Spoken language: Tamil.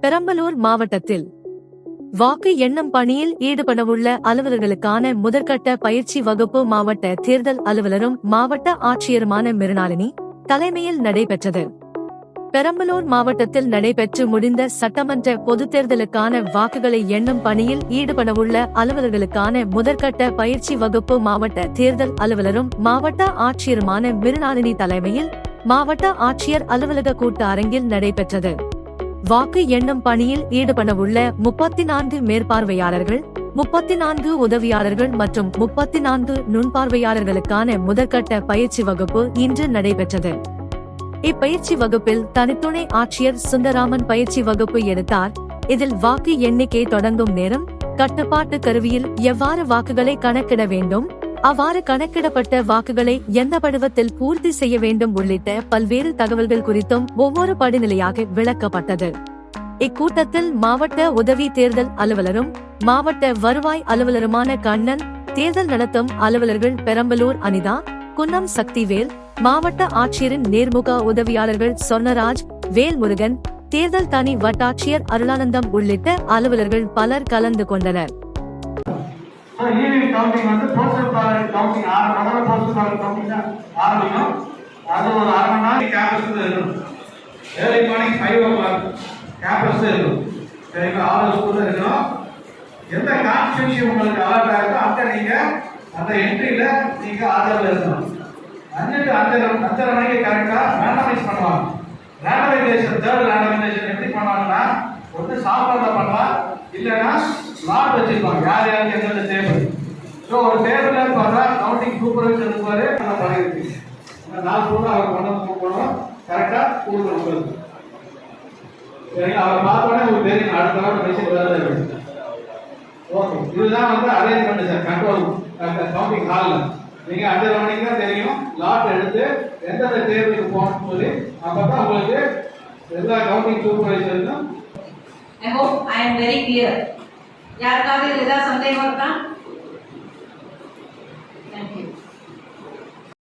பெரம்பலூர் மாவட்டத்தில் வாக்கு எண்ணும் பணியில் ஈடுபடவுள்ள அலுவலர்களுக்கான முதற்கட்ட பயிற்சி வகுப்பு மாவட்ட தேர்தல் அலுவலரும் மாவட்ட ஆட்சியருமான மிருணாளினி தலைமையில் நடைபெற்றது. பெரம்பலூர் மாவட்டத்தில் நடைபெற்று முடிந்த சட்டமன்ற பொதுத் தேர்தலுக்கான வாக்குகளை எண்ணும் பணியில் ஈடுபடவுள்ள அலுவலர்களுக்கான முதற்கட்ட பயிற்சி வகுப்பு மாவட்ட தேர்தல் அலுவலரும் மாவட்ட ஆட்சியருமான மிருணாளினி தலைமையில் மாவட்ட ஆட்சியர் அலுவலக கூட்ட அரங்கில் நடைபெற்றது. வாக்கு எண்ணும் பணியில் ஈடுபடவுள்ள 34 மேற்பார்வையாளர்கள், 34 உதவியாளர்கள் மற்றும் 34 நுண்பார்வையாளர்களுக்கான முதற்கட்ட பயிற்சி வகுப்பு இன்று நடைபெற்றது. இப்பயிற்சி வகுப்பில் தனித்துணை ஆட்சியர் சுந்தராமன் பயிற்சி வகுப்பு எடுத்தார். இதில் வாக்கு எண்ணிக்கை தொடங்கும் நேரம், கட்டுப்பாட்டு கருவியில் எவ்வாறு வாக்குகளை கணக்கிட வேண்டும், அவ்வாறு கணக்கிடப்பட்ட வாக்குகளை எந்த படிவத்தில் பூர்த்தி செய்ய வேண்டும் உள்ளிட்ட பல்வேறு தகவல்கள் குறித்தும் ஒவ்வொரு படிநிலையாக விளக்கப்பட்டது. இக்கூட்டத்தில் மாவட்ட உதவி தேர்தல் அலுவலரும் மாவட்ட வருவாய் அலுவலருமான கண்ணன், தேர்தல் நடத்தும் அலுவலர்கள் பெரம்பலூர் அனிதா, குன்னம் சக்திவேல், மாவட்ட ஆட்சியரின் நேர்முக உதவியாளர்கள் சொர்ணராஜ், வேல்முருகன், தேர்தல் தனி வட்டாட்சியர் அருளானந்தம் உள்ளிட்ட அலுவலர்கள் பலர் கலந்து கொண்டனர். ஈவினிங் கவுண்டிங் வந்து போஸ்டல் பேலட் கவுண்டிங் 6 மணி நேரம் போஸ்டல் பேலட் கவுண்டிங் ஆரம்பிக்கும். அது ஒரு 1/2 மணி நேரம் கேம்பஸ் இருக்கும். ஏர்லி மார்னிங் 5 o'clock கேம்பஸ் இருக்கும். சரிங்களா? ஆர்டர்ஸ் கூட இருக்கணும். எந்த கான்ஸ்டிடியூஷன் உங்களுக்கு அலர்ட் ஆகிருக்கோ அங்கே நீங்கள் அந்த என்ட்ரியில் நீங்கள் ஆர்டரில் இருக்கணும். 5 மணிக்கு கரெக்டாக ரேண்டமைஸ் பண்ணுவாங்க. ரேண்டமைசேஷன் தேர்ட் ரேண்டமைசேஷன் எப்படி பண்ணுவாங்கன்னா, ஒன்று சாப்பாட்டில் பண்ணலாம், இல்லைன்னா லாட் வச்சிருப்பாங்க. யார் யாருக்கு எந்தெந்த டேபிள். ஸோ ஒரு டேபிளில் பார்த்தா கவுண்டிங் சூப்பர்வைசர் இருப்பாரு. அந்த பழகிருக்கு அந்த 4 கூட அவர் கொண்டு போகணும். கரெக்டாக கொடுக்கணும் உங்களுக்கு. சரிங்களா? அவரை பார்த்தோன்னே உங்களுக்கு தெரியும் அடுத்த நாள் மெசேஜ் வருது. ஓகே, இதுதான் வந்து அரேஞ்ச்மெண்ட் சார். கண்ட்ரோல் கவுண்டிங் ஹாலில் நீங்கள் 5 மணிக்கு தான் தெரியும் லாட் எடுத்து எந்தெந்த டேபிளுக்கு போகணும்னு சொல்லி. அப்போ தான் உங்களுக்கு எல்லா counting சூப்பர்வைசருக்கும் I hope I am very clear. யாருக்காவது ஏதாவது சந்தேகம் இருக்கா?